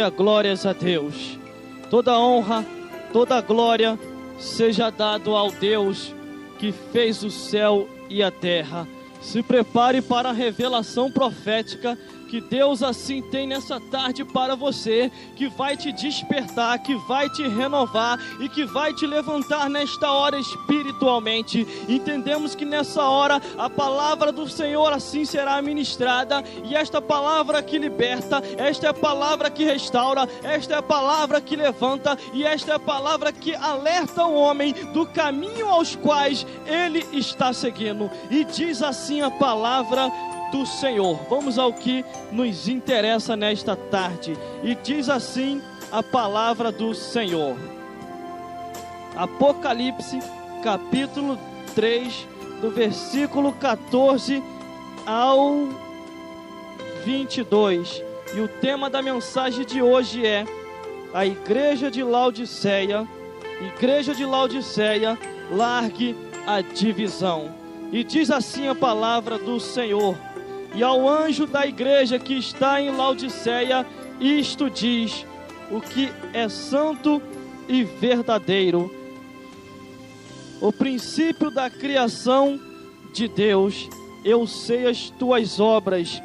Aleluia, glórias a Deus. Toda honra, toda glória seja dado ao Deus que fez o céu e a terra. Se prepare para a revelação profética que Deus assim tem nessa tarde para você, que vai te despertar, que vai te renovar e que vai te levantar nesta hora espiritualmente. Entendemos que nessa hora a palavra do Senhor assim será ministrada, e esta palavra que liberta, esta é a palavra que restaura, esta é a palavra que levanta, e esta é a palavra que alerta o homem do caminho aos quais ele está seguindo. E diz assim a palavra do Senhor. Vamos ao que nos interessa nesta tarde. E diz assim a palavra do Senhor. Apocalipse, capítulo 3, do versículo 14 ao 22. E o tema da mensagem de hoje é: a igreja de Laodiceia, largue a divisão. E diz assim a palavra do Senhor: e ao anjo da igreja que está em Laodiceia, isto diz: o que é santo e verdadeiro, o princípio da criação de Deus. Eu sei as tuas obras,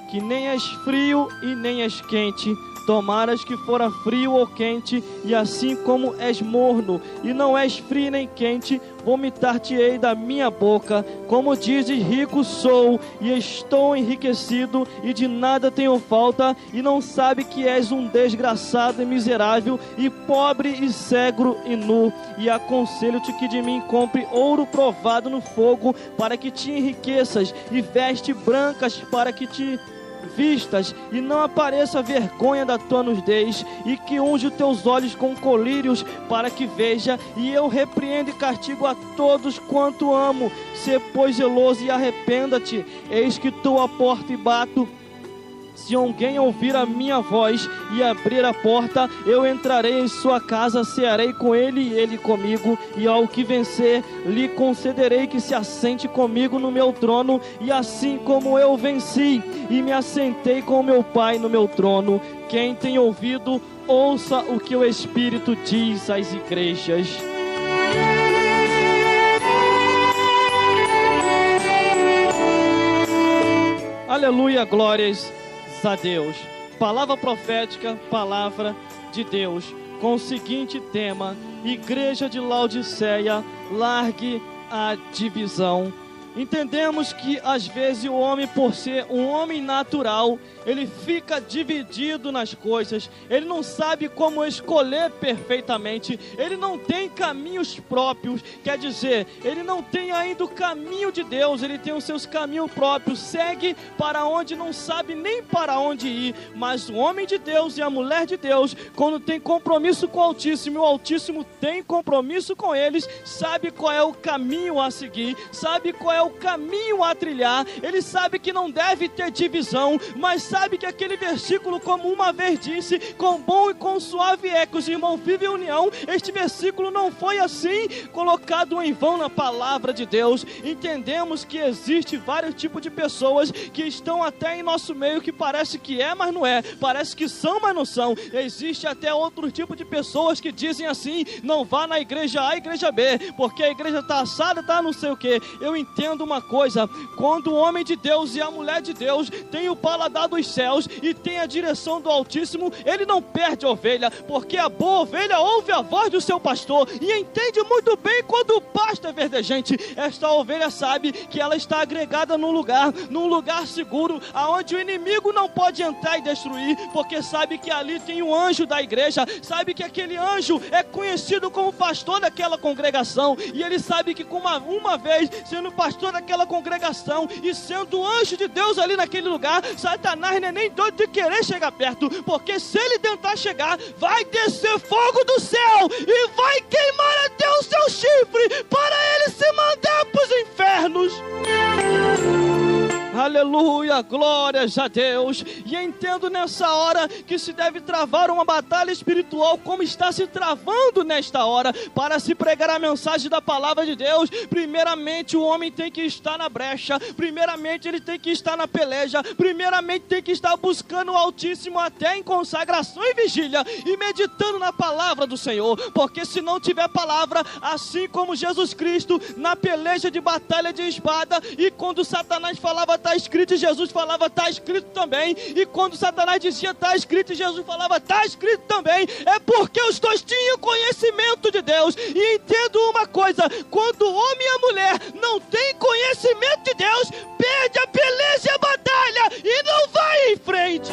que nem és frio e nem és quente. Tomaras que fora frio ou quente, e assim como és morno, e não és frio nem quente, vomitar-te-ei da minha boca. Como dizes, rico sou, e estou enriquecido, e de nada tenho falta, e não sabe que és um desgraçado e miserável, e pobre e cego e nu. E aconselho-te que de mim compre ouro provado no fogo, para que te enriqueças, e veste brancas para que te vistas, e não apareça a vergonha da tua nudez, e que unge os teus olhos com colírios, para que veja. E eu repreendo e castigo a todos quanto amo. Sê, pois, zeloso e arrependa-te. Eis que estou à porta e bato. Se alguém ouvir a minha voz e abrir a porta, eu entrarei em sua casa, cearei com ele e ele comigo. E ao que vencer, lhe concederei que se assente comigo no meu trono, e assim como eu venci e me assentei com meu Pai no meu trono. Quem tem ouvido, ouça o que o Espírito diz às igrejas. Aleluia, glórias a Deus. Palavra profética, palavra de Deus, com o seguinte tema: igreja de Laodiceia, largue a divisão. Entendemos que às vezes o homem, por ser um homem natural, ele fica dividido nas coisas, ele não sabe como escolher perfeitamente, ele não tem caminhos próprios, quer dizer, ele não tem ainda o caminho de Deus, ele tem os seus caminhos próprios, segue para onde não sabe nem para onde ir. Mas o homem de Deus e a mulher de Deus, quando tem compromisso com o Altíssimo, e o Altíssimo tem compromisso com eles, sabe qual é o caminho a seguir, sabe qual é o caminho a trilhar. Ele sabe que não deve ter divisão, mas sabe que aquele versículo, como uma vez disse, com bom e com suave é que os irmãos vivem em união, este versículo não foi assim colocado em vão na palavra de Deus. Entendemos que existe vários tipos de pessoas que estão até em nosso meio, que parece que é, mas não é, parece que são, mas não são. Existe até outro tipo de pessoas que dizem assim: não vá na igreja A, igreja B, porque a igreja está assada, está não sei o que. Eu entendo uma coisa: quando o homem de Deus e a mulher de Deus tem o paladar dos céus e tem a direção do Altíssimo, ele não perde a ovelha, porque a boa ovelha ouve a voz do seu pastor e entende muito bem quando o pasto é verdejante. Esta ovelha sabe que ela está agregada num lugar seguro, aonde o inimigo não pode entrar e destruir, porque sabe que ali tem um anjo da igreja, sabe que aquele anjo é conhecido como pastor daquela congregação, e ele sabe que uma vez sendo pastor daquela congregação e sendo anjo de Deus ali naquele lugar, Satanás não é nem doido de querer chegar perto, porque se ele tentar chegar, vai descer fogo do céu e vai queimar até o seu chifre para ele se mandar para os infernos. Aleluia, glórias a Deus. E entendo nessa hora que se deve travar uma batalha espiritual como está se travando nesta hora, para se pregar a mensagem da palavra de Deus. Primeiramente o homem tem que estar na brecha, primeiramente ele tem que estar na peleja, primeiramente tem que estar buscando o Altíssimo até em consagração e vigília, e meditando na palavra do Senhor, porque se não tiver palavra, assim como Jesus Cristo na peleja de batalha de espada, e quando Satanás falava está escrito, e Jesus falava está escrito também, e quando Satanás dizia está escrito, e Jesus falava está escrito também, é porque os dois tinham conhecimento de Deus. E entendo uma coisa: quando o homem e a mulher não têm conhecimento de Deus, perde a peleja e a batalha e não vai em frente.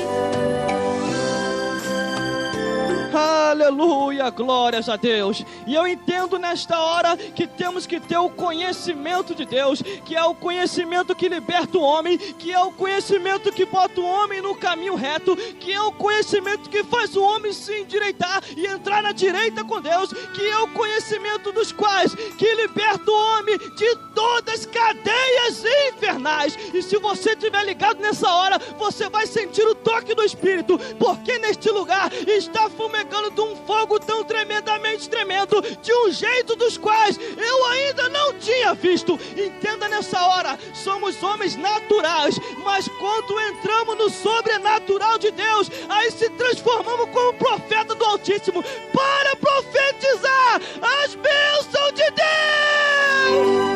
Aleluia, glórias a Deus. E eu entendo nesta hora que temos que ter o conhecimento de Deus, que é o conhecimento que liberta o homem, que é o conhecimento que bota o homem no caminho reto, que é o conhecimento que faz o homem se endireitar e entrar na direita com Deus, que é o conhecimento dos quais que liberta o homem de todas as cadeias infernais. E se você estiver ligado nessa hora, você vai sentir o toque do Espírito, porque neste lugar está fumegando de um fogo tão tremendamente tremendo, de um jeito dos quais eu ainda não tinha visto. Entenda nessa hora, somos homens naturais, mas quando entramos no sobrenatural de Deus, aí se transformamos como profeta do Altíssimo, para profetizar as bênçãos de Deus.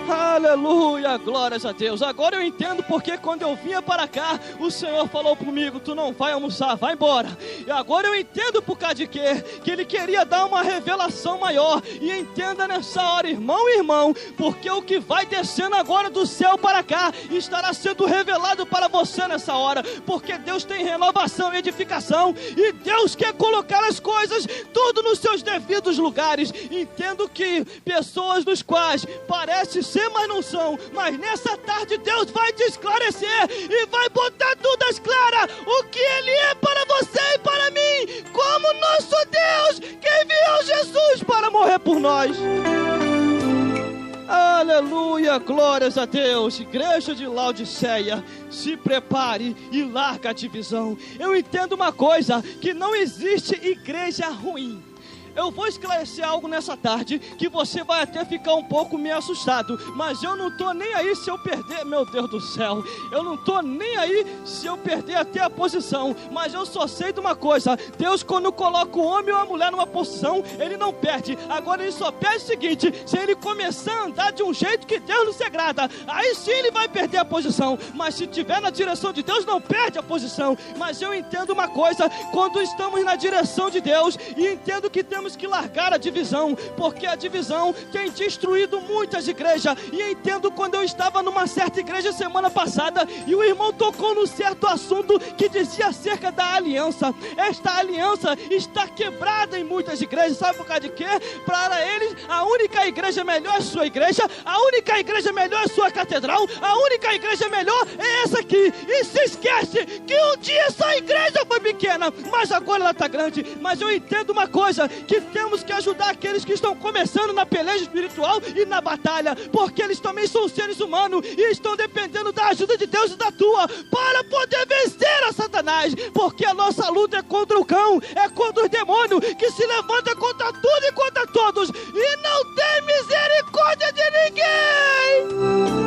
Aleluia, glórias a Deus. Agora eu entendo porque quando eu vinha para cá, o Senhor falou comigo: tu não vai almoçar, vai embora. E agora eu entendo por causa de quê? Que Ele queria dar uma revelação maior. E entenda nessa hora, irmão e irmão, porque o que vai descendo agora do céu para cá estará sendo revelado para você nessa hora, porque Deus tem renovação e edificação, e Deus quer colocar as coisas tudo nos seus devidos lugares. Entendo que pessoas dos quais parece ser, mas não são, mas nessa tarde Deus vai te esclarecer e vai botar tudo às claras o que Ele é para você e para mim, como nosso Deus que enviou Jesus para morrer por nós. Aleluia, glórias a Deus. Igreja de Laodiceia, se prepare e larga a divisão. Eu entendo uma coisa, que não existe igreja ruim. Eu vou esclarecer algo nessa tarde que você vai até ficar um pouco meio assustado, mas eu não estou nem aí se eu perder, meu Deus do céu, eu não estou nem aí se eu perder até a posição, mas eu só sei de uma coisa: Deus, quando coloca o homem ou a mulher numa posição, Ele não perde. Agora Ele só perde o seguinte: se ele começar a andar de um jeito que Deus não se agrada, aí sim ele vai perder a posição, mas se estiver na direção de Deus, não perde a posição. Mas eu entendo uma coisa, quando estamos na direção de Deus, e entendo que temos que largar a divisão, porque a divisão tem destruído muitas igrejas. E entendo quando eu estava numa certa igreja semana passada, e o irmão tocou num certo assunto que dizia acerca da aliança. Esta aliança está quebrada em muitas igrejas. Sabe por causa de quê? Para eles, a única igreja melhor é a sua igreja, a única igreja melhor é a sua catedral, a única igreja melhor é essa aqui. E se esquece que um dia essa igreja foi pequena, mas agora ela está grande. Mas eu entendo uma coisa, que temos que ajudar aqueles que estão começando na peleja espiritual e na batalha, porque eles também são seres humanos e estão dependendo da ajuda de Deus e da tua, para poder vencer a Satanás, porque a nossa luta é contra o cão, é contra os demônios que se levanta contra tudo e contra todos, e não tem misericórdia de ninguém.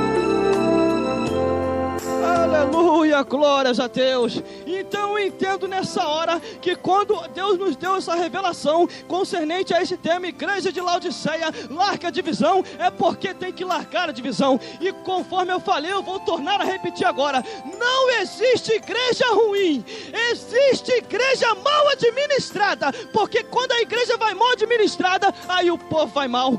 Aleluia, glórias a Deus. Então eu entendo nessa hora que quando Deus nos deu essa revelação concernente a esse tema, igreja de Laodiceia, larga a divisão, é porque tem que largar a divisão. E conforme eu falei, eu vou tornar a repetir agora: não existe igreja ruim, existe igreja mal administrada, porque quando a igreja vai mal administrada, aí o povo vai mal,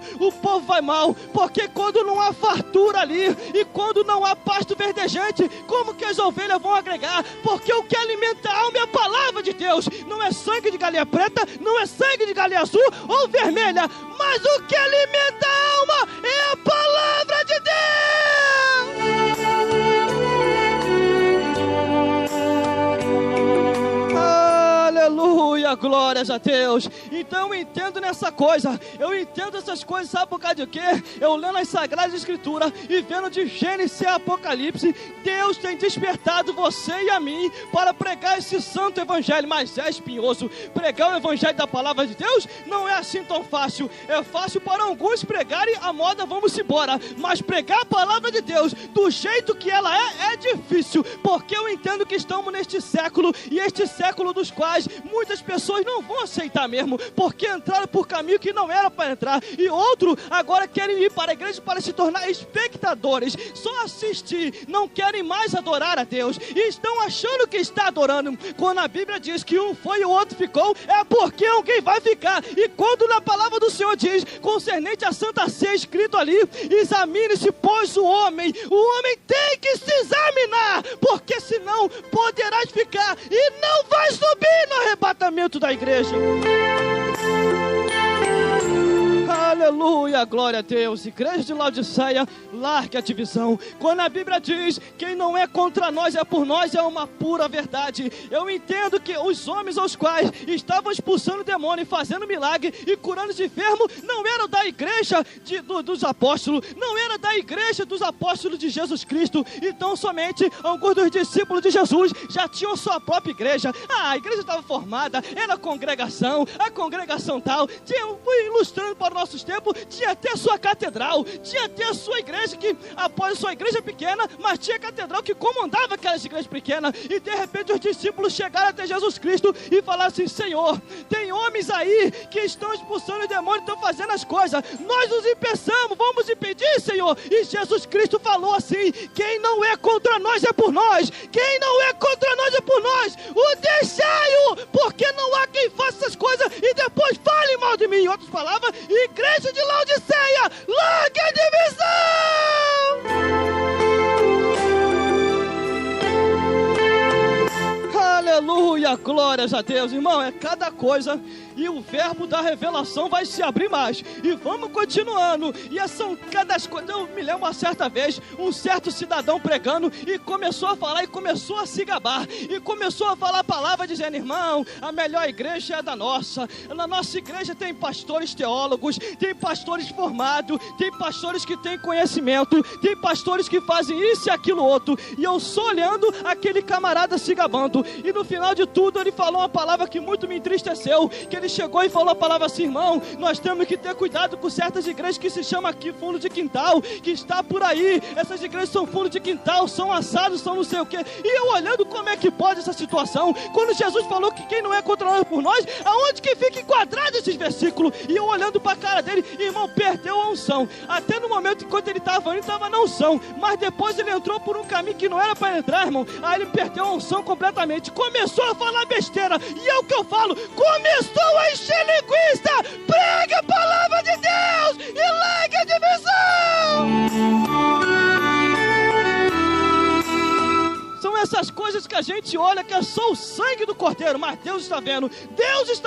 porque quando não há fartura ali, e quando não há pasto verdejante, como que as ovelhas vão agregar? Porque o que alimenta a alma é a palavra de Deus. Não é sangue de galinha preta, não é sangue de galinha azul ou vermelha, mas o que alimenta a alma é a palavra de Deus. Aleluia, Aleluia, glórias a Deus. Então eu entendo nessa coisa, eu entendo essas coisas, sabe por causa de quê? Eu lendo as Sagradas Escrituras e vendo de Gênesis a Apocalipse, Deus tem despertado você e a mim para pregar esse santo evangelho, mas é espinhoso. Pregar o evangelho da palavra de Deus não é assim tão fácil. É fácil para alguns pregarem a moda, vamos embora, mas pregar a palavra de Deus do jeito que ela é difícil, porque eu entendo que estamos neste século, e este século dos quais muitas pessoas não vão aceitar mesmo, porque entraram por caminho que não era para entrar, e outros agora querem ir para a igreja para se tornar espectadores, só assistir, não querem mais adorar a Deus, e estão achando que está adorando. Quando a Bíblia diz que um foi e o outro ficou, é porque alguém vai ficar. E quando na palavra do Senhor diz, concernente a Santa Ceia, escrito ali, examine-se, pois o homem tem que se examinar, porque senão poderás ficar e não vai subir no arrebatamento da igreja. Aleluia, glória a Deus. Igreja de Laodiceia, largue a divisão. Quando a Bíblia diz, quem não é contra nós é por nós, é uma pura verdade. Eu entendo que os homens aos quais estavam expulsando demônio e fazendo milagre e curando os enfermos, não eram da igreja dos apóstolos, não era da igreja dos apóstolos de Jesus Cristo. Então somente alguns dos discípulos de Jesus já tinham sua própria igreja. A igreja estava formada, era a congregação tal, fui ilustrando para os nossos tempos, tinha até sua catedral, tinha até a sua igreja, que após a sua igreja pequena, mas tinha catedral que comandava aquelas igrejas pequenas, e de repente os discípulos chegaram até Jesus Cristo e falaram assim: Senhor, tem homens aí que estão expulsando o demônio, estão fazendo as coisas, nós os impeçamos, vamos impedir, Senhor. E Jesus Cristo falou assim: quem não é contra nós é por nós, quem não é contra nós é por nós, o deixai-o, porque não há quem faça essas coisas e depois fale mal de mim. Em outras palavras, igreja de Laodiceia, largue a divisão! Aleluia, glórias a Deus, irmão, é cada coisa, e o verbo da revelação vai se abrir mais, e vamos continuando, e são cada coisa. Eu me lembro uma certa vez, um certo cidadão pregando, e começou a falar, e começou a se gabar, e começou a falar a palavra dizendo: irmão, a melhor igreja é da nossa, na nossa igreja tem pastores teólogos, tem pastores formados, tem pastores que têm conhecimento, tem pastores que fazem isso e aquilo outro, e eu só olhando aquele camarada se gabando, e no final de tudo ele falou uma palavra que muito me entristeceu, que ele chegou e falou a palavra assim: irmão, nós temos que ter cuidado com certas igrejas que se chama aqui fundo de quintal, que está por aí, essas igrejas são fundo de quintal, são assados, são não sei o que, e eu olhando como é que pode essa situação, quando Jesus falou que quem não é contra nós é por nós, aonde que fica enquadrado esses versículos? E eu olhando para a cara dele, irmão, perdeu a unção, até no momento enquanto ele estava indo, estava na unção, mas depois ele entrou por um caminho que não era para entrar, irmão, aí ele perdeu a unção completamente, começou a falar besteira, e é o que eu falo, começou a encher linguiça, pregue a palavra de Deus e largue a divisão. São essas coisas que a gente olha que é só o sangue do Cordeiro, mas Deus está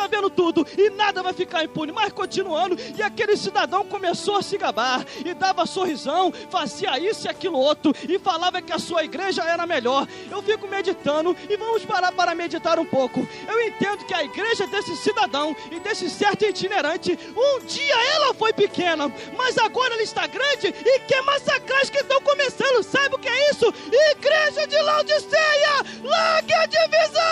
vendo tudo, e nada vai ficar impune. Mas continuando, e aquele cidadão começou a se gabar, e dava sorrisão, fazia isso e aquilo outro, e falava que a sua igreja era melhor. Eu fico meditando, e vamos parar para meditar um pouco. Eu entendo que a igreja desse cidadão, e desse certo itinerante, um dia ela foi pequena, mas agora ela está grande, e quer massacrar os que estão começando. Sabe o que é isso? Igreja de Laodiceia, largue a divisão!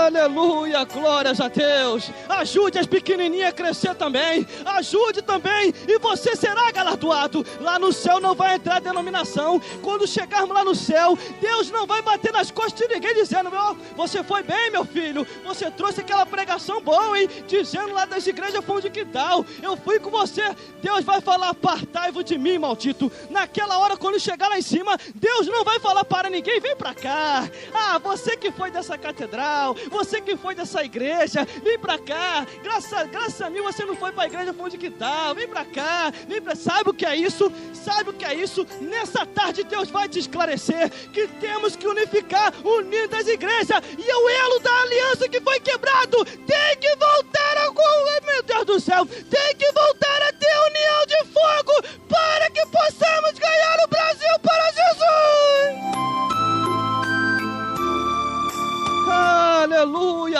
Aleluia, glórias a Deus. Ajude as pequenininhas a crescer também, ajude também, e você será galardoado. Lá no céu não vai entrar denominação. Quando chegarmos lá no céu, Deus não vai bater nas costas de ninguém dizendo: você foi bem, meu filho, você trouxe aquela pregação boa, hein? Dizendo lá das igrejas fundo de quintal, eu fui com você. Deus vai falar: apartai-vos de mim, maldito. Naquela hora, quando chegar lá em cima, Deus não vai falar para ninguém: vem pra cá, você que foi dessa catedral, você que foi dessa igreja, vem pra cá, graças a mim você não foi pra igreja fundo de quintal, vem pra cá, sabe o que é isso? Sabe o que é isso? Nessa tarde Deus vai te esclarecer que temos que unificar, unir as igrejas, e o elo da aliança que foi quebrado tem que voltar meu Deus do céu, tem que voltar a ter união de fogo, para que possamos ganhar o Brasil para Jesus.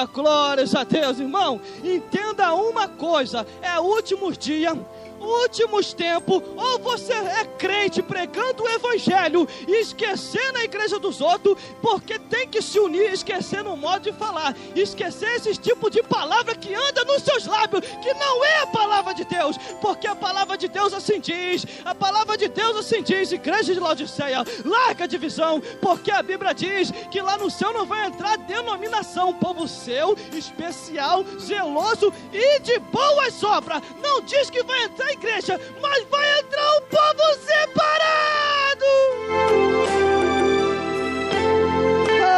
Aleluia, glórias a Deus, irmão. Entenda uma coisa, é últimos dias, últimos tempos, ou você é crente pregando o evangelho e esquecendo a igreja dos outros, porque tem que se unir, esquecendo o modo de falar, esquecer esse tipo de palavra que anda nos seus lábios, que não é a palavra de Deus, porque a palavra de Deus assim diz, a palavra de Deus assim diz, igreja de Laodiceia, larga a divisão, porque a Bíblia diz que lá no céu não vai entrar denominação, povo seu, especial, zeloso e de boas obras, não diz que vai entrar igreja, mas vai entrar um povo separado.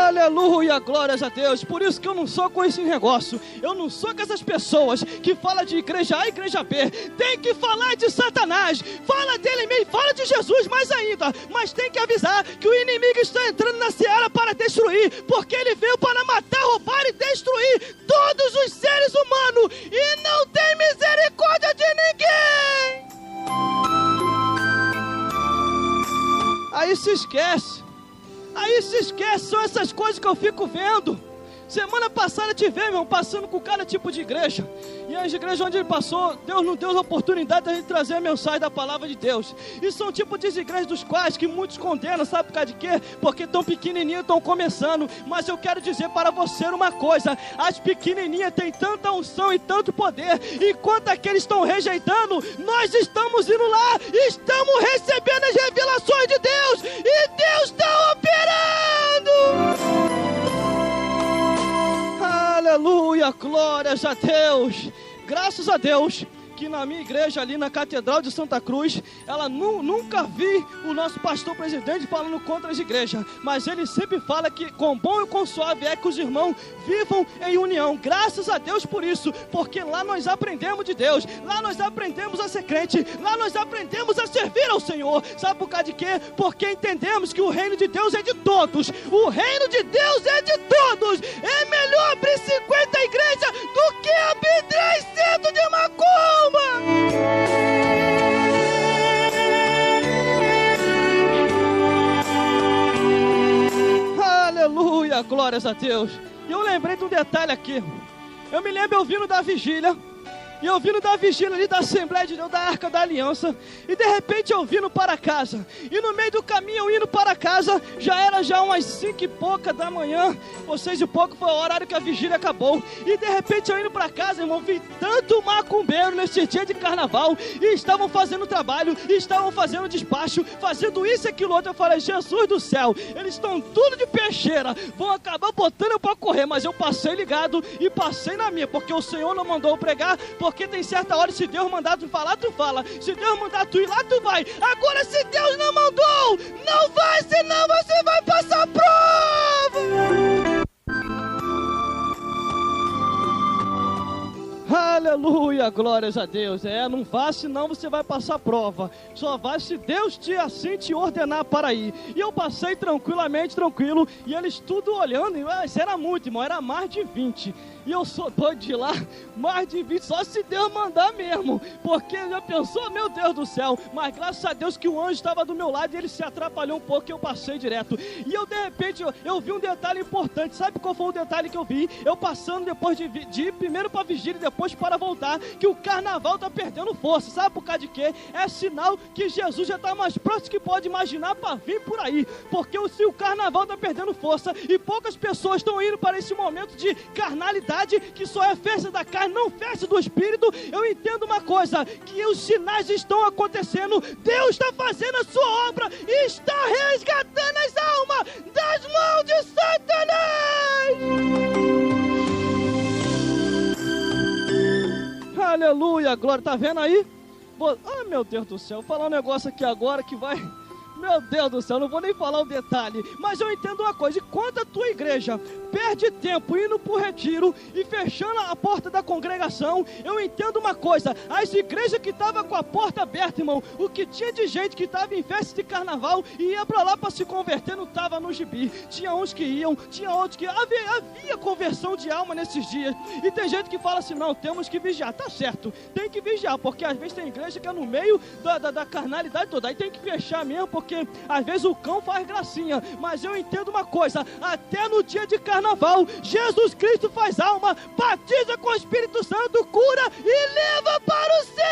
Aleluia, glórias a Deus. Por isso que eu não sou com esse negócio, eu não sou com essas pessoas que falam de igreja A, igreja B. Tem que falar de Satanás, fala dele mesmo, fala de Jesus mais ainda, mas tem que avisar que o inimigo está entrando na seara para destruir, porque ele veio para matar, roubar e destruir todos os seres humanos, e não tem misericórdia de ninguém. Aí se esquece, são essas coisas que eu fico vendo. Semana passada eu tive, irmão, passando com cada tipo de igreja, e as igrejas onde ele passou, Deus não deu a oportunidade de a gente trazer a mensagem da palavra de Deus, e são tipo de igrejas dos quais que muitos condenam, sabe por causa de quê? Porque estão pequenininhos, estão começando, mas eu quero dizer para você uma coisa, as pequenininhas têm tanta unção e tanto poder, enquanto aqueles estão rejeitando, nós estamos indo lá, estamos recebendo as revelações de Deus, e Deus está operando. Aleluia, glórias a Deus. Graças a Deus que na minha igreja ali na Catedral de Santa Cruz, ela nunca vi o nosso pastor presidente falando contra as igrejas, mas ele sempre fala que com bom e com suave é que os irmãos vivam em união. Graças a Deus por isso, porque lá nós aprendemos de Deus, lá nós aprendemos a ser crente, lá nós aprendemos a servir ao Senhor. Sabe por causa de quê? Porque entendemos que o reino de Deus é de todos, o reino de Deus é de todos. É melhor abrir 50 igrejas do que abrir 3 centros de macumba. Aleluia, glórias a Deus. E eu lembrei de um detalhe aqui. Eu me lembro eu vindo da vigília, e eu vindo da vigília ali da Assembleia de Deus, da Arca da Aliança, e de repente eu vindo para casa, e no meio do caminho eu indo para casa, já era umas 5 e pouca da manhã, ou 6 e pouco, foi o horário que a vigília acabou, e de repente eu indo para casa, irmão, vi tanto macumbeiro nesse dia de carnaval, e estavam fazendo trabalho, e estavam fazendo despacho, fazendo isso e aquilo outro. Eu falei, Jesus do céu, eles estão tudo de peixeira, vão acabar botando eu para correr, mas eu passei ligado, e passei na minha, porque o Senhor não mandou eu pregar, porque tem certa hora, se Deus mandar tu falar, tu fala. Se Deus mandar tu ir lá, tu vai. Agora, se Deus não mandou, não vai, senão você vai passar prova. Aleluia, glórias a Deus. Não vá, senão você vai passar prova. Só vai se Deus te ordenar para ir. E eu passei tranquilamente, tranquilo, e eles tudo olhando, isso era muito, irmão, era mais de 20. E eu sou doido de ir lá, mais de 20, só se Deus mandar mesmo, porque já pensou, meu Deus do céu, mas graças a Deus que o anjo estava do meu lado e ele se atrapalhou um pouco e eu passei direto. E eu de repente, eu vi um detalhe importante. Sabe qual foi o detalhe que eu vi? Eu passando depois de ir primeiro para a vigília e depois para voltar, que o carnaval está perdendo força. Sabe por causa de quê? É sinal que Jesus já está mais próximo que pode imaginar para vir por aí, porque se o carnaval está perdendo força e poucas pessoas estão indo para esse momento de carnalidade, que só é festa da carne, não festa do Espírito, eu entendo uma coisa, que os sinais estão acontecendo, Deus está fazendo a sua obra e está resgatando as almas das mãos de Satanás. Aleluia, glória, tá vendo aí? Ai, meu Deus do céu, vou falar um negócio aqui agora que vai... Meu Deus do céu, não vou nem falar o detalhe, mas eu entendo uma coisa, enquanto a tua igreja perde tempo indo para o retiro e fechando a porta da congregação, eu entendo uma coisa, as igrejas que estavam com a porta aberta, irmão, o que tinha de gente que estava em festa de carnaval e ia para lá para se converter, não estava no gibi. Tinha uns que iam, tinha outros que... Havia conversão de alma nesses dias, e tem gente que fala assim, não, temos que vigiar. Tá certo, tem que vigiar, porque às vezes tem igreja que é no meio da carnalidade toda, aí tem que fechar mesmo, porque porque às vezes o cão faz gracinha, mas eu entendo uma coisa, até no dia de carnaval, Jesus Cristo faz alma, batiza com o Espírito Santo, cura e leva para o céu!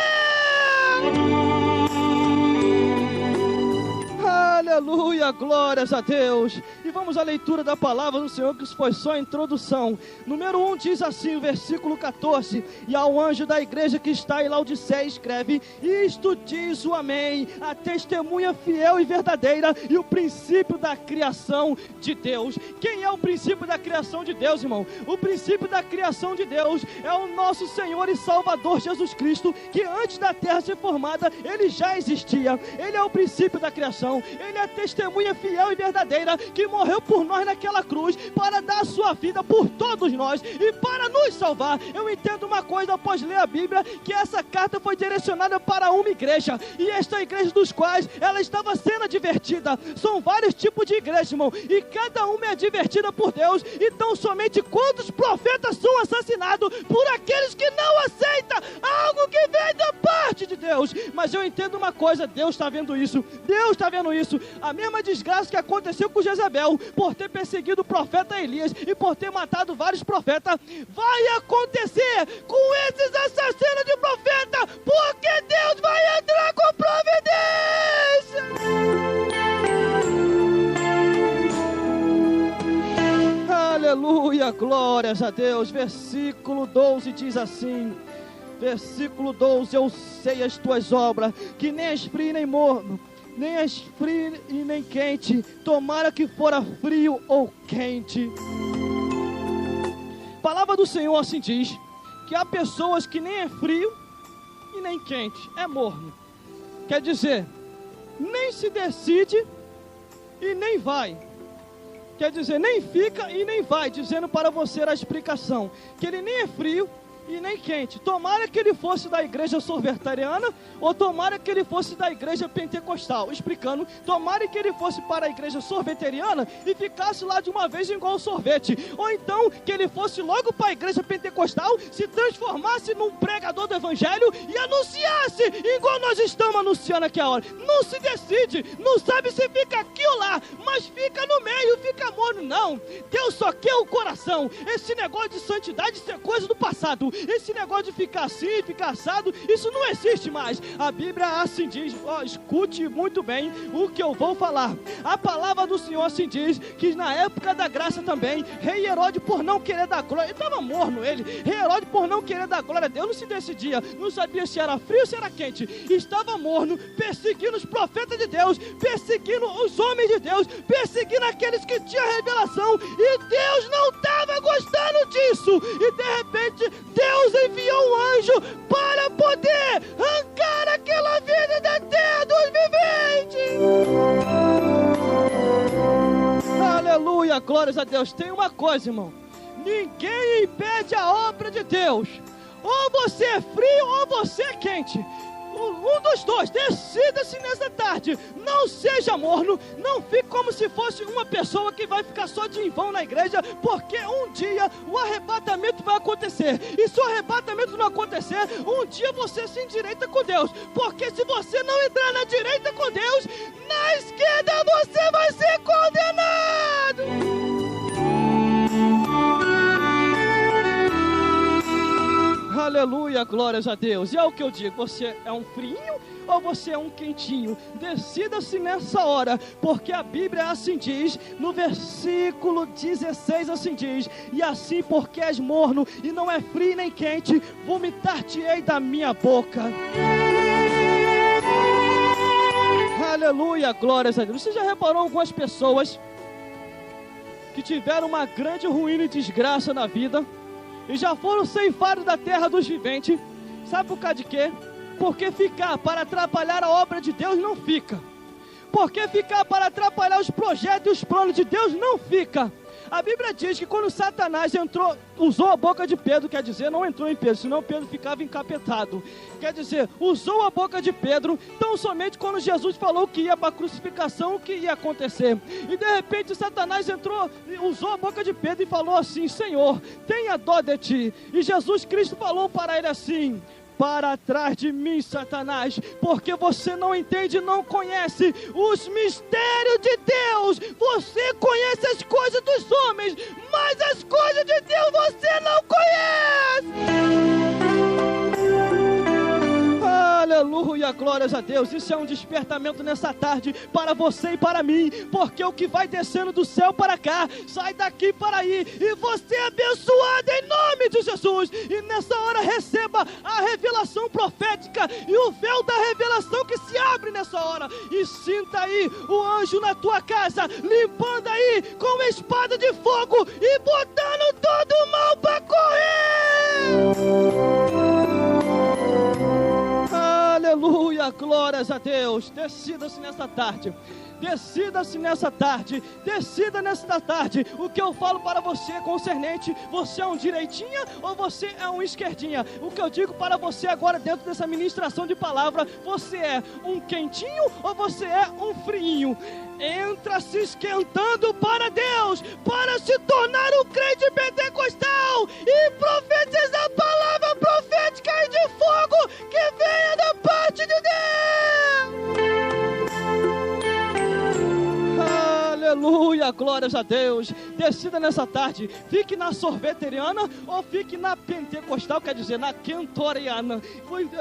Aleluia, glórias a Deus. E vamos à leitura da palavra do Senhor, que foi só a introdução. Número 1 diz assim, o versículo 14: e ao anjo da igreja que está em Laodiceia escreve: isto diz o Amém, a testemunha fiel e verdadeira e o princípio da criação de Deus. Quem é o princípio da criação de Deus, irmão? O princípio da criação de Deus é o nosso Senhor e Salvador Jesus Cristo, que antes da terra ser formada, Ele já existia. Ele é o princípio da criação. Ele é a testemunha fiel e verdadeira que morreu por nós naquela cruz para dar a sua vida por todos nós e para nos salvar. Eu entendo uma coisa após ler a Bíblia, que essa carta foi direcionada para uma igreja, e esta igreja dos quais ela estava sendo advertida. São vários tipos de igreja, irmão, e cada uma é advertida por Deus. Então somente quantos profetas são assassinados por aqueles que não aceitam algo que vem da parte de Deus. Mas eu entendo uma coisa, Deus está vendo isso. Deus está vendo isso. A mesma desgraça que aconteceu com Jezabel, por ter perseguido o profeta Elias e por ter matado vários profetas, vai acontecer com esses assassinos de profeta, porque Deus vai entrar com providência. Aleluia, glórias a Deus. Versículo 12 diz assim, versículo 12: eu sei as tuas obras, que nem és frio nem morno, nem és frio e nem quente, tomara que fora frio ou quente. A palavra do Senhor assim diz, que há pessoas que nem é frio e nem quente, é morno. Quer dizer, nem se decide e nem vai. Quer dizer, nem fica e nem vai, dizendo para você a explicação, que ele nem é frio e nem quente. Tomara que ele fosse da igreja sorvetariana, ou tomara que ele fosse da igreja pentecostal. Explicando, tomara que ele fosse para a igreja sorveteriana e ficasse lá de uma vez igual sorvete, ou então que ele fosse logo para a igreja pentecostal, se transformasse num pregador do evangelho e anunciasse igual nós estamos anunciando aqui a hora. Não se decide, não sabe se fica aqui ou lá, mas fica no meio, fica morno. Não, Deus só quer o coração. Esse negócio de santidade, isso é coisa do passado. Esse negócio de ficar assim, ficar assado, isso não existe mais. A Bíblia assim diz, escute muito bem o que eu vou falar. A palavra do Senhor assim diz, que na época da graça também, rei Herodes, por não querer dar glória, ele estava morno, rei Herodes, por não querer dar glória a Deus, não se decidia, não sabia se era frio ou se era quente, estava morno, perseguindo os profetas de Deus, perseguindo os homens de Deus, perseguindo aqueles que tinham revelação, e Deus não estava gostando disso, e de repente Deus enviou um anjo para poder arrancar aquela vida da terra dos viventes. Aleluia, glórias a Deus. Tem uma coisa, irmão, ninguém impede a obra de Deus. Ou você é frio ou você é quente. Um dos dois, decida-se nessa tarde. Não seja morno, não fique como se fosse uma pessoa que vai ficar só de em vão na igreja, porque um dia o arrebatamento vai acontecer. E se o arrebatamento não acontecer, um dia você se endireita com Deus, porque se você não entrar na direita com Deus, na esquerda você vai ser condenado. Aleluia, glórias a Deus. E é o que eu digo, você é um friinho ou você é um quentinho? Decida-se nessa hora, porque a Bíblia assim diz, no versículo 16 assim diz: e assim porque és morno e não é frio nem quente, vomitar-te-ei da minha boca. Aleluia, glórias a Deus. Você já reparou algumas pessoas que tiveram uma grande ruína e desgraça na vida e já foram ceifados da terra dos viventes? Sabe por causa de quê? Porque ficar para atrapalhar a obra de Deus não fica. Porque ficar para atrapalhar os projetos e os planos de Deus não fica. A Bíblia diz que quando Satanás entrou, usou a boca de Pedro, quer dizer, não entrou em Pedro, senão Pedro ficava encapetado. Quer dizer, usou a boca de Pedro, tão somente quando Jesus falou que ia para a crucificação, o que ia acontecer. E de repente Satanás entrou, usou a boca de Pedro e falou assim: Senhor, tenha dó de ti. E Jesus Cristo falou para ele assim: para trás de mim, Satanás, porque você não entende e não conhece os mistérios de Deus. Você conhece as coisas dos homens, mas as coisas de Deus você não conhece. Aleluia, glórias a Deus. Isso é um despertamento nessa tarde para você e para mim, porque o que vai descendo do céu para cá, sai daqui para aí, e você é abençoado em nome de Jesus. E nessa hora receba a revelação profética e o véu da revelação que se abre nessa hora, e sinta aí o anjo na tua casa, limpando aí com a espada de fogo e botando todo o mal para correr. Aleluia, glórias a Deus. Decida-se nessa tarde. Decida-se nessa tarde. Decida nesta tarde. O que eu falo para você concernente, você é um direitinha ou você é um esquerdinha? O que eu digo para você agora dentro dessa ministração de palavra, você é um quentinho ou você é um friinho? Entra se esquentando para Deus, para se tornar um crente pentecostal e profetizar a palavra profética e de fogo que venha da parte de Deus. Aleluia, glórias a Deus. Decida nessa tarde, fique na sorveteriana ou fique na pentecostal, quer dizer, na quentoriana.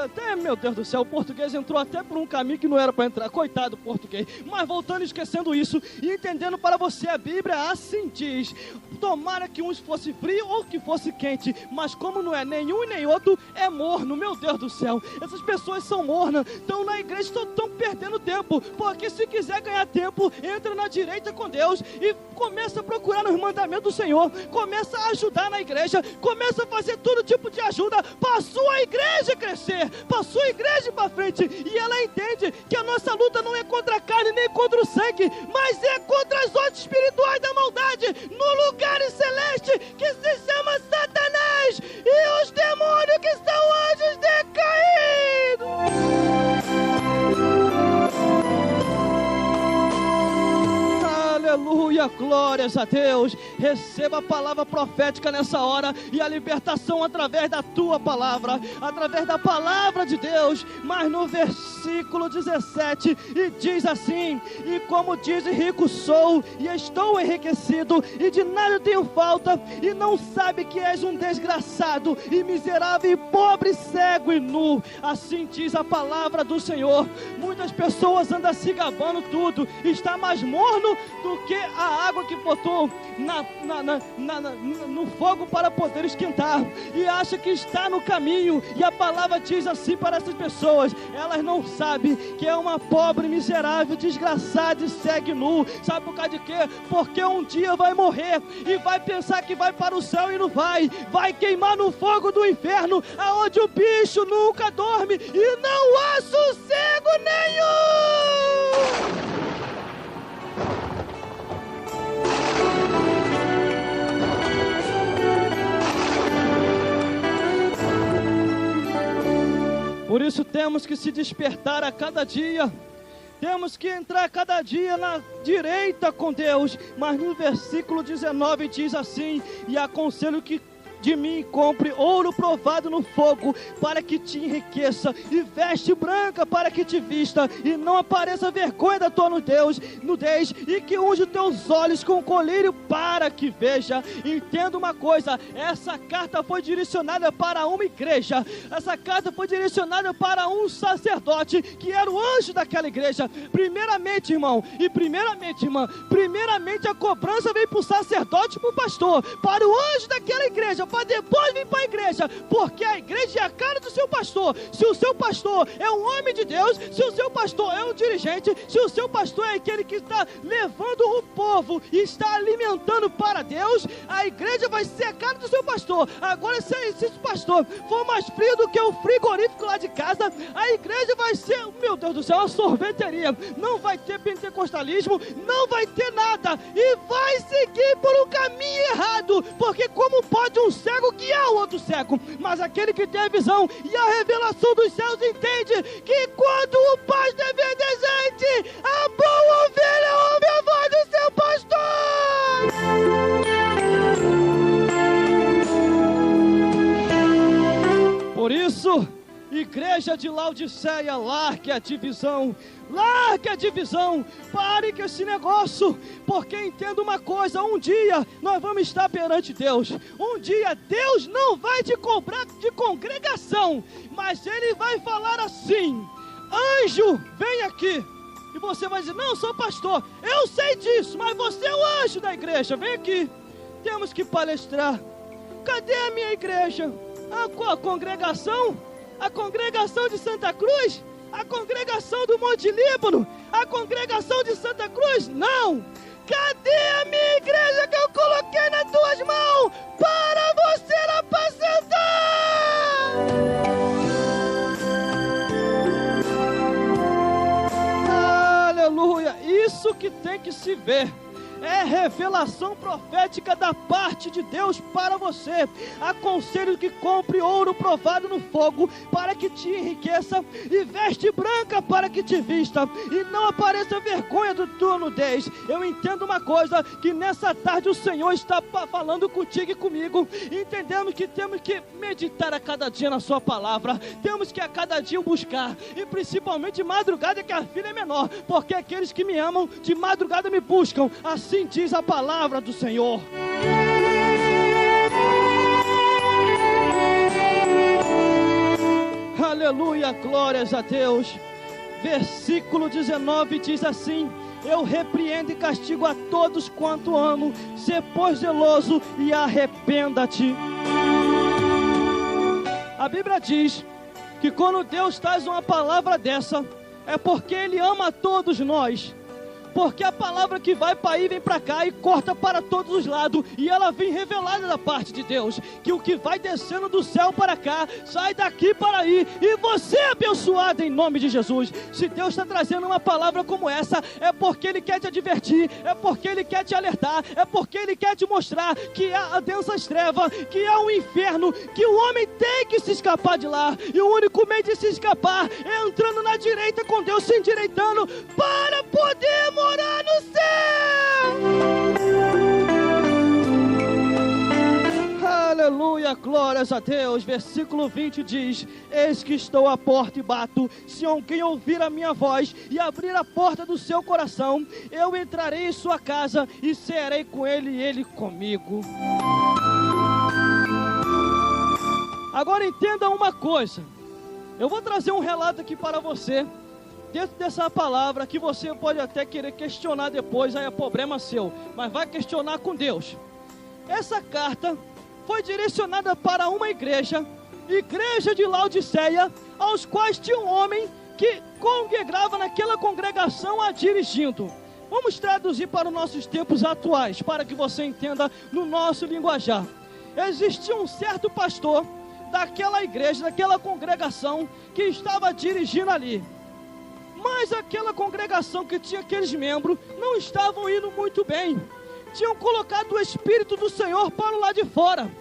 Até, meu Deus do céu, o português entrou até por um caminho que não era para entrar, coitado do português. Mas voltando, esquecendo isso e entendendo para você a Bíblia, assim diz: tomara que uns fosse frio ou que fosse quente, mas como não é nenhum e nem outro, é morno. Meu Deus do céu, essas pessoas são mornas, estão na igreja, estão perdendo tempo, porque se quiser ganhar tempo, entra na direita com Deus e começa a procurar nos mandamentos do Senhor, começa a ajudar na igreja, começa a fazer todo tipo de ajuda para a sua igreja crescer, para a sua igreja ir para frente. E ela entende que a nossa luta não é contra a carne nem contra o sangue, mas é contra as hostes espirituais da maldade no lugar celeste que se chama Satanás e os demônios que são anjos decaídos. Aleluia, glórias a Deus. Receba a palavra profética nessa hora e a libertação através da tua palavra, através da palavra de Deus. Mas no versículo 17 e diz assim: e como diz, rico sou e estou enriquecido e de nada tenho falta, e não sabe que és um desgraçado e miserável e pobre, cego e nu. Assim diz a palavra do Senhor. Muitas pessoas andam se gabando tudo, está mais morno do que a água que botou no fogo para poder esquentar, e acha que está no caminho. E a palavra diz assim para essas pessoas: elas não sabem que é uma pobre, miserável, desgraçada e segue nu. Sabe por causa de quê? Porque um dia vai morrer e vai pensar que vai para o céu e não vai queimar no fogo do inferno, aonde o bicho nunca dorme e não há sossego nenhum. Por isso temos que se despertar a cada dia, temos que entrar a cada dia na direita com Deus. Mas no versículo 19 diz assim: e aconselho que de mim compre ouro provado no fogo, para que te enriqueça, e veste branca para que te vista, e não apareça vergonha da tua nudez, e que unge teus olhos com colírio para que veja. Entenda uma coisa: essa carta foi direcionada para uma igreja, essa carta foi direcionada para um sacerdote, que era o anjo daquela igreja. Primeiramente, irmão, e primeiramente, irmã, primeiramente a cobrança vem para o sacerdote e para o pastor, para o anjo daquela igreja, para depois vir para a igreja, porque a igreja é a cara do seu pastor. Se o seu pastor é um homem de Deus, se o seu pastor é um dirigente, se o seu pastor é aquele que está levando o povo e está alimentando para Deus, a igreja vai ser a cara do seu pastor. Agora, se esse pastor for mais frio do que o frigorífico lá de casa, a igreja vai ser, meu Deus do céu, uma sorveteria. Não vai ter pentecostalismo, não vai ter nada, e vai seguir por um caminho errado, porque como pode um cego guiar o outro cego? Mas aquele que tem a visão e a revelação dos céus entende que quando o pastor é verdejante, a boa ovelha ouve a voz do seu pastor. Por isso, Igreja de Laodiceia, largue a divisão. Largue a divisão, pare com esse negócio, porque entenda uma coisa, um dia nós vamos estar perante Deus. Um dia Deus não vai te cobrar de congregação, mas Ele vai falar assim: anjo, vem aqui. E você vai dizer: não, sou pastor, eu sei disso, mas você é o anjo da igreja, vem aqui. Temos que palestrar. Cadê a minha igreja? A congregação? A congregação de Santa Cruz? A congregação do Monte Líbano? A congregação de Santa Cruz? Não! Cadê a minha igreja que eu coloquei nas tuas mãos para você apacentar? Aleluia! Isso que tem que se ver. É revelação profética da parte de Deus para você. Aconselho que compre ouro provado no fogo para que te enriqueça, e veste branca para que te vista, e não apareça vergonha do tua nudez. Eu entendo uma coisa, que nessa tarde o Senhor está falando contigo e comigo. Entendemos que temos que meditar a cada dia na sua palavra. Temos que a cada dia buscar, e principalmente de madrugada, que a filha é menor, porque aqueles que me amam de madrugada me buscam. Assim diz a palavra do Senhor. Aleluia, glórias a Deus. Versículo 19 diz assim: eu repreendo e castigo a todos quanto amo. Sê, pois, zeloso e arrependa-te. A Bíblia diz que quando Deus traz uma palavra dessa, é porque Ele ama a todos nós. Porque a palavra que vai para aí, vem para cá e corta para todos os lados. E ela vem revelada da parte de Deus. Que o que vai descendo do céu para cá, sai daqui para aí. E você é abençoado em nome de Jesus. Se Deus está trazendo uma palavra como essa, é porque Ele quer te advertir. É porque Ele quer te alertar. É porque Ele quer te mostrar que há a densas trevas, que há um inferno, que o homem tem que se escapar de lá. E o único meio de se escapar é entrando na direita com Deus, se endireitando, para poder morar no céu. Aleluia, glórias a Deus. Versículo 20 diz: eis que estou à porta e bato. Se alguém ouvir a minha voz e abrir a porta do seu coração, eu entrarei em sua casa e cearei com ele e ele comigo. Agora entenda uma coisa. Eu vou trazer um relato aqui para você, dentro dessa palavra, que você pode até querer questionar depois, aí é problema seu, mas vai questionar com Deus. Essa carta foi direcionada para uma igreja de Laodiceia, aos quais tinha um homem que congregava naquela congregação a dirigindo. Vamos traduzir para os nossos tempos atuais, para que você entenda no nosso linguajar. Existia um certo pastor daquela igreja, daquela congregação, que estava dirigindo ali. Mas aquela congregação que tinha aqueles membros não estavam indo muito bem. Tinham colocado o Espírito do Senhor para o lado de fora.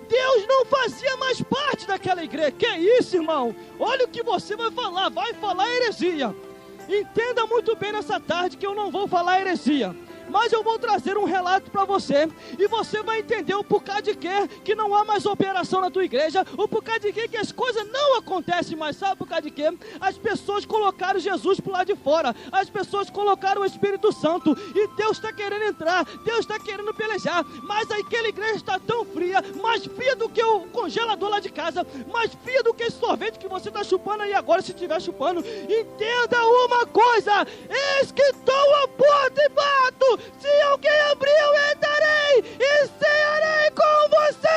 Deus não fazia mais parte daquela igreja. Que isso, irmão? Olha o que você vai falar heresia. Entenda muito bem nessa tarde que eu não vou falar heresia, mas eu vou trazer um relato para você, e você vai entender o porquê de que não há mais operação na tua igreja, o porquê de que as coisas não acontecem mais. Sabe por causa de quê? As pessoas colocaram Jesus para lá de fora, as pessoas colocaram o Espírito Santo, e Deus está querendo entrar, Deus está querendo pelejar, mas aquela igreja está tão fria, mais fria do que o congelador lá de casa, mais fria do que esse sorvete que você está chupando aí agora, se estiver chupando. Entenda uma coisa: eis que estou à porta e bato. Se alguém abrir, eu entrarei e cearei com você.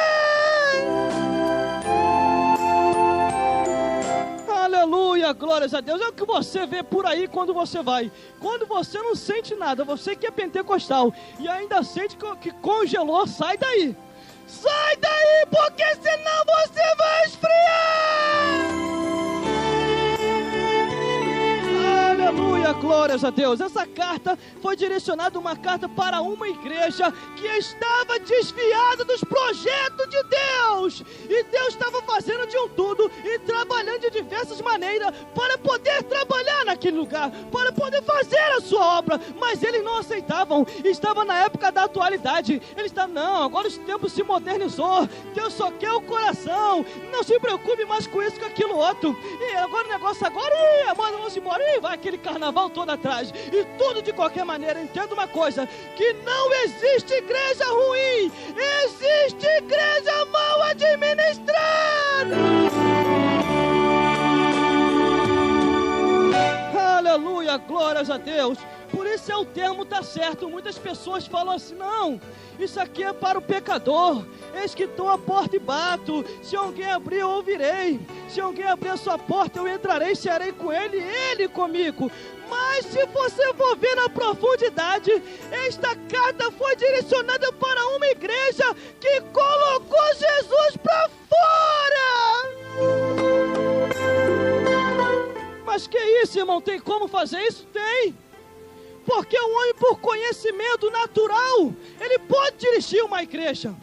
Aleluia, glórias a Deus. É o que você vê por aí quando você vai. Quando você não sente nada, você que é pentecostal e ainda sente que congelou, sai daí. Sai daí, porque senão você vai esfriar. Aleluia, glórias a Deus. Essa carta foi direcionada, uma carta para uma igreja que estava desviada dos projetos de Deus. E Deus estava fazendo de um tudo e trabalhando de diversas maneiras para poder trabalhar naquele lugar, para poder fazer a sua obra. Mas eles não aceitavam. Estava na época da atualidade. Eles estavam, não, agora o tempo se modernizou. Deus só quer o coração. Não se preocupe mais com isso, com aquilo outro. E agora o negócio agora, vamos embora. E vai aquele carnaval todo atrás. E tudo de qualquer maneira. Entenda uma coisa, que não existe igreja ruim. Existe igreja mal administrada. Aleluia, glórias a Deus. Por isso o termo está certo. Muitas pessoas falam assim, não, isso aqui é para o pecador. Eis que estou à porta e bato. Se alguém abrir, eu ouvirei. Se alguém abrir a sua porta, eu entrarei, cearei com ele e ele comigo. Mas se você for ver na profundidade, esta carta foi direcionada para uma igreja que colocou Jesus para fora. Mas que isso, irmão? Tem como fazer isso? Tem. Porque o homem, por conhecimento natural, ele pode dirigir uma igreja.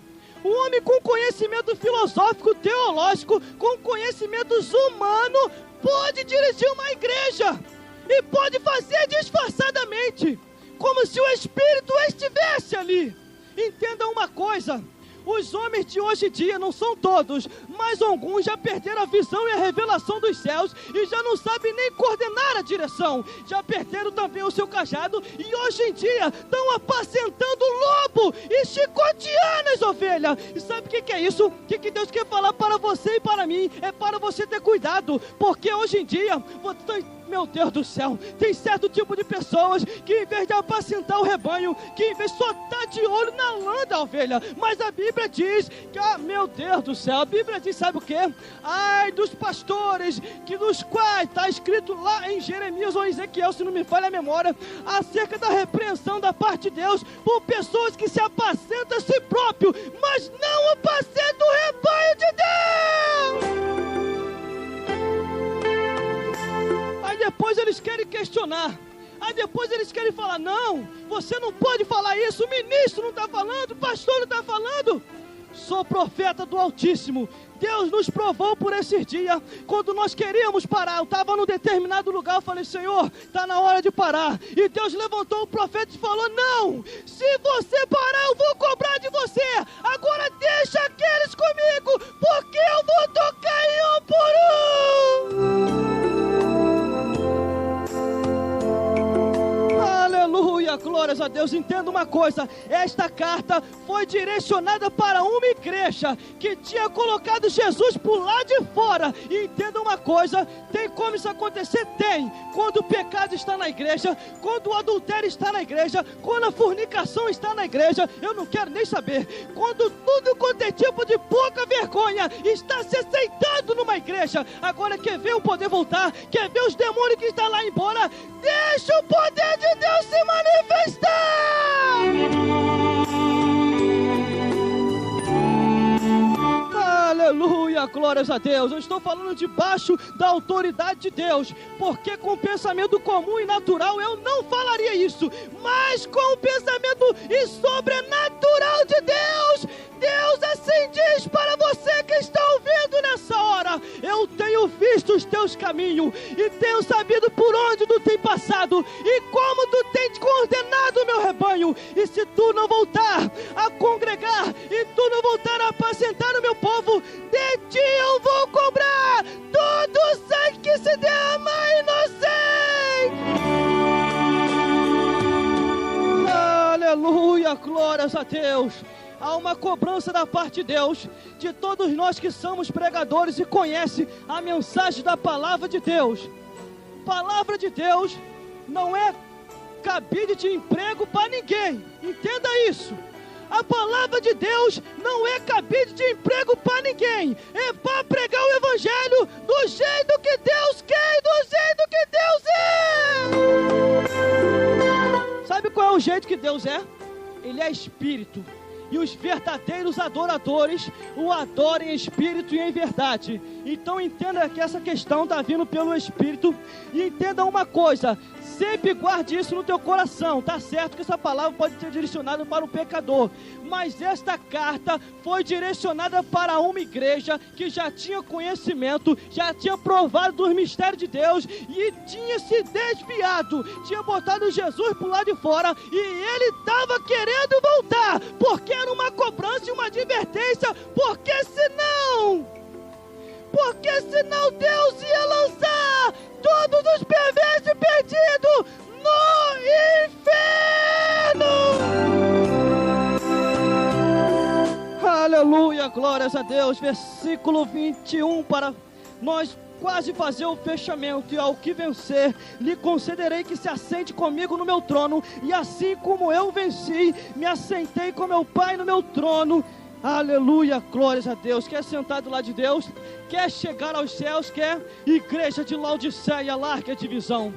O homem com conhecimento filosófico, teológico, com conhecimentos humanos, pode dirigir uma igreja. E pode fazer disfarçadamente, como se o Espírito estivesse ali. Entenda uma coisa, os homens de hoje em dia, não são todos, mas alguns já perderam a visão e a revelação dos céus e já não sabem nem coordenar a direção. Já perderam também o seu cajado e hoje em dia estão apacentando o lobo e chicoteando as ovelhas. E sabe o que é isso? O que Deus quer falar para você e para mim? É para você ter cuidado, porque hoje em dia, meu Deus do céu, tem certo tipo de pessoas que em vez de apacentar o rebanho, que em vez de só estar de olho na lã da ovelha, mas a Bíblia diz que, meu Deus do céu, a Bíblia diz, sabe o que? Ai dos pastores, que dos quais está escrito lá em Jeremias ou em Ezequiel, se não me falha a memória, acerca da repreensão da parte de Deus por pessoas que se apacentam a si próprio, mas não apacentam o rebanho de Deus. Aí depois eles querem questionar. Aí depois eles querem falar, não, você não pode falar isso, o ministro não está falando, o pastor não está falando. Sou profeta do Altíssimo. Deus nos provou por esses dias. Quando nós queríamos parar, eu estava num determinado lugar, eu falei, Senhor, está na hora de parar. E Deus levantou o profeta e falou, não, se você parar, eu vou cobrar de você. Agora deixa aqueles comigo, porque eu vou tocar em um por um. Aleluia, glórias a Deus. Entenda uma coisa, esta carta foi direcionada para uma igreja que tinha colocado Jesus por lá de fora. E entenda uma coisa, tem como isso acontecer? Tem. Quando o pecado está na igreja, quando o adultério está na igreja, quando a fornicação está na igreja, eu não quero nem saber. Quando tudo quanto é tipo de pouca vergonha está se aceitando numa igreja. Agora quer ver o poder voltar? Quer ver os demônios que estão lá embora? Deixa o poder de Deus se manifestar! Aleluia, glórias a Deus. Eu estou falando debaixo da autoridade de Deus, porque com o pensamento comum e natural eu não falaria isso, mas com o pensamento e sobrenatural de Deus, Deus assim diz para você que está ouvindo nessa hora, eu tenho visto os teus caminhos e tenho sabido por onde tu tem passado e como tu tens coordenado o meu rebanho, e se tu não voltar a congregar e tu não voltar a apacentar o meu povo, de ti eu vou cobrar todo o sangue que se derrama inocente. Aleluia, glórias a Deus. Há uma cobrança da parte de Deus, de todos nós que somos pregadores e conhecem a mensagem da palavra de Deus. Palavra de Deus não é cabide de emprego para ninguém, entenda isso. A palavra de Deus não é cabide de emprego para ninguém, é para pregar o evangelho do jeito que Deus quer e do jeito que Deus é. Sabe qual é o jeito que Deus é? Ele é espírito. e os verdadeiros adoradores o adorem em espírito e em verdade. Então entenda que essa questão está vindo pelo Espírito. E entenda uma coisa: sempre guarde isso no teu coração. Tá certo que essa palavra pode ser direcionada para o pecador, mas esta carta foi direcionada para uma igreja que já tinha conhecimento, já tinha provado dos mistérios de Deus e tinha se desviado, tinha botado Jesus para o lado de fora, e ele estava querendo voltar, porque era uma cobrança e uma advertência, porque senão Deus ia lançar todos os perversos e perdidos no inferno. Aleluia, glórias a Deus. Versículo 21, para nós quase fazer o fechamento. E ao que vencer, lhe concederei que se assente comigo no meu trono, e assim como eu venci, me assentei com meu Pai no meu trono. Aleluia, glórias a Deus. Quer sentar do lado de Deus? Quer chegar aos céus? Quer? Igreja de Laodiceia, larga a divisão.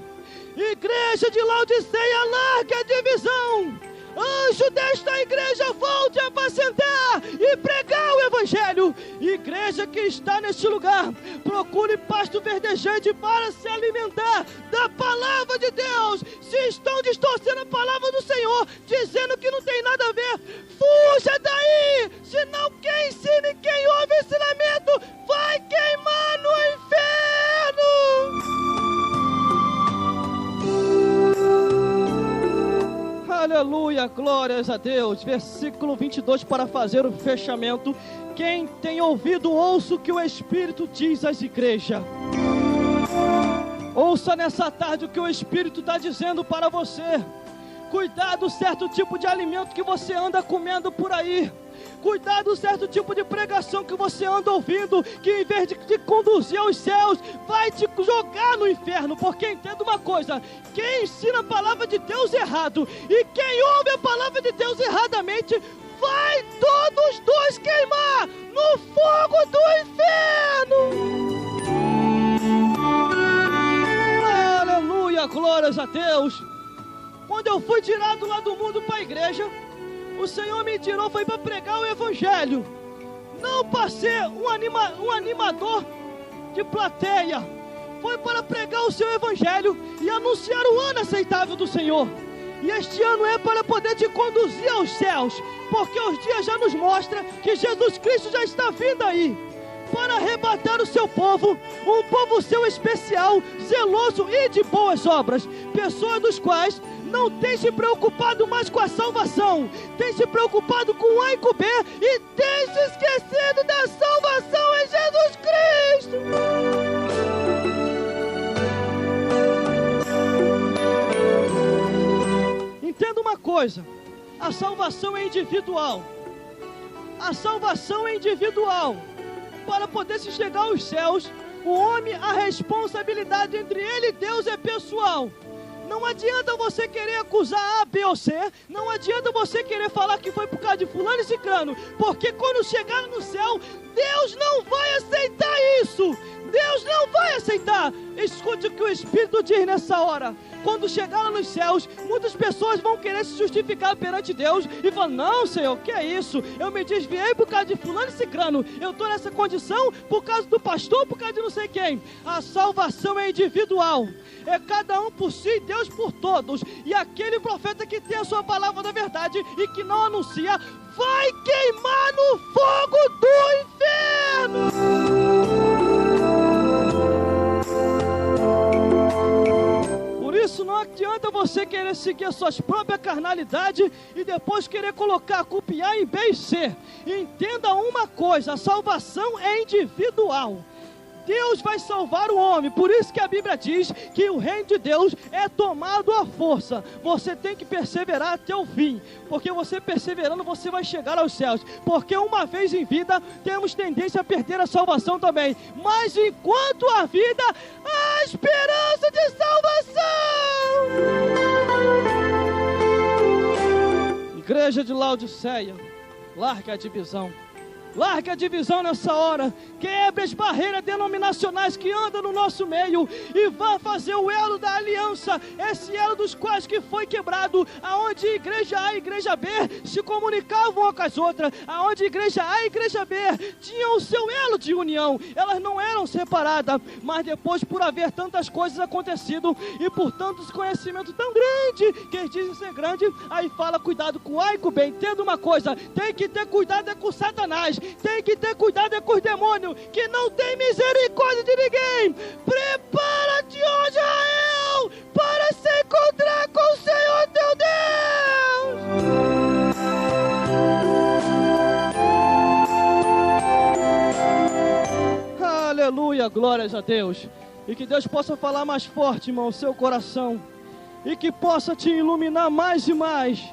Igreja de Laodiceia, larga a divisão. Anjo desta igreja, volte a apacentar e pregar o Evangelho. Igreja que está neste lugar, procure pasto verdejante para se alimentar da palavra de Deus. Se estão distorcendo a palavra do Senhor, dizendo que não tem nada a ver, fuja daí. Senão quem ensina e quem ouve o ensinamento vai queimar no inferno. Aleluia, glórias a Deus. Versículo 22, para fazer o fechamento. Quem tem ouvido, ouça o que o Espírito diz às igrejas. Ouça nessa tarde o que o Espírito está dizendo para você. Cuidado certo tipo de alimento que você anda comendo por aí. Cuidado certo tipo de pregação que você anda ouvindo, que em vez de te conduzir aos céus, vai te jogar no inferno. Porque entenda uma coisa: quem ensina a palavra de Deus errado e quem ouve a palavra de Deus erradamente, vai todos dois queimar no fogo do inferno. Aleluia, glórias a Deus. Quando eu fui tirado lá do mundo para a igreja, o Senhor me tirou, foi para pregar o Evangelho, não para ser um animador de plateia. Foi para pregar o seu Evangelho e anunciar o ano aceitável do Senhor. E este ano é para poder te conduzir aos céus, porque os dias já nos mostram que Jesus Cristo já está vindo aí, para arrebatar o seu povo, um povo seu especial, zeloso e de boas obras, pessoas dos quais não tem se preocupado mais com a salvação, tem se preocupado com o A e com o B, e tem se esquecido da salvação em Jesus Cristo. Entenda uma coisa: a salvação é individual. A salvação é individual. Para poder se chegar aos céus, o homem, a responsabilidade entre ele e Deus é pessoal. Não adianta você querer acusar A, B ou C. Não adianta você querer falar que foi por causa de fulano e ciclano, porque quando chegar no céu, Deus não vai aceitar isso. Deus não vai aceitar. Escute o que o Espírito diz nessa hora. Quando chegar lá nos céus, muitas pessoas vão querer se justificar perante Deus e falar: não, Senhor, que é isso? Eu me desviei por causa de fulano e ciclano. Eu estou nessa condição por causa do pastor, por causa de não sei quem. A salvação é individual. É cada um por si, Deus por todos. E aquele profeta que tem a sua palavra da verdade e que não anuncia, vai queimar no fogo do inferno. Por isso não adianta você querer seguir as suas próprias carnalidades e depois querer colocar a culpa em A, em B e C. Entenda uma coisa: a salvação é individual. Deus vai salvar o homem. Por isso que a Bíblia diz que o reino de Deus é tomado à força. Você tem que perseverar até o fim, porque você perseverando, você vai chegar aos céus. Porque uma vez em vida, temos tendência a perder a salvação também. Mas enquanto há vida, há esperança de salvação. Igreja de Laodiceia, larga a divisão. Largue a divisão nessa hora, quebre as barreiras denominacionais que andam no nosso meio e vá fazer o elo da aliança, esse elo dos quais que foi quebrado, aonde igreja A e igreja B se comunicavam uma com as outras, aonde igreja A e igreja B tinham o seu elo de união, elas não eram separadas, mas depois, por haver tantas coisas acontecido e por tantos conhecimentos tão grandes, que eles dizem ser grande, aí fala cuidado com o A e com o B. Entenda uma coisa, tem que ter cuidado é com Satanás, tem que ter cuidado é com os demônios, que não tem misericórdia de ninguém. Prepara-te, ó Israel, para se encontrar com o Senhor teu Deus. Aleluia, glórias a Deus. E que Deus possa falar mais forte, irmão, o seu coração, e que possa te iluminar mais e mais.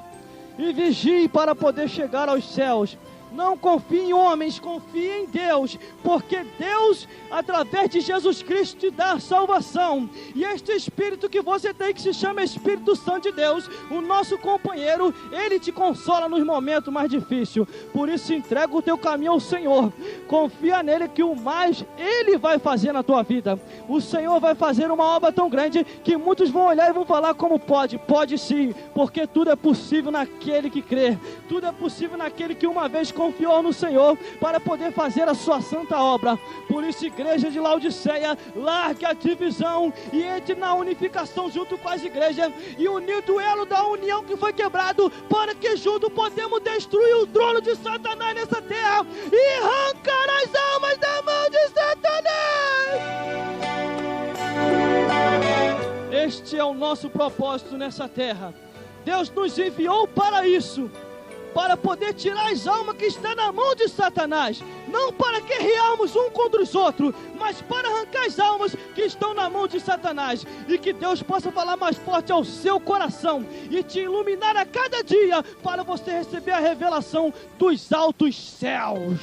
E vigie para poder chegar aos céus. Não confie em homens, confie em Deus, porque Deus, através de Jesus Cristo, te dá salvação. E este Espírito que você tem, que se chama Espírito Santo de Deus, o nosso companheiro, ele te consola nos momentos mais difíceis. Por isso, entrega o teu caminho ao Senhor, confia nele, que o mais ele vai fazer na tua vida. O Senhor vai fazer uma obra tão grande que muitos vão olhar e vão falar: como pode? Pode sim, porque tudo é possível naquele que crê, tudo é possível naquele que uma vez confiou no Senhor para poder fazer a sua santa obra. Por isso, igreja de Laodiceia, largue a divisão e entre na unificação junto com as igrejas, e unindo o elo da união que foi quebrado, para que junto podemos destruir o trono de Satanás nessa terra e arrancar as almas da mão de Satanás. Este é o nosso propósito nessa terra. Deus nos enviou para isso, para poder tirar as almas que estão na mão de Satanás, não para guerrearmos um contra os outros, mas para arrancar as almas que estão na mão de Satanás. E que Deus possa falar mais forte ao seu coração e te iluminar a cada dia, para você receber a revelação dos altos céus.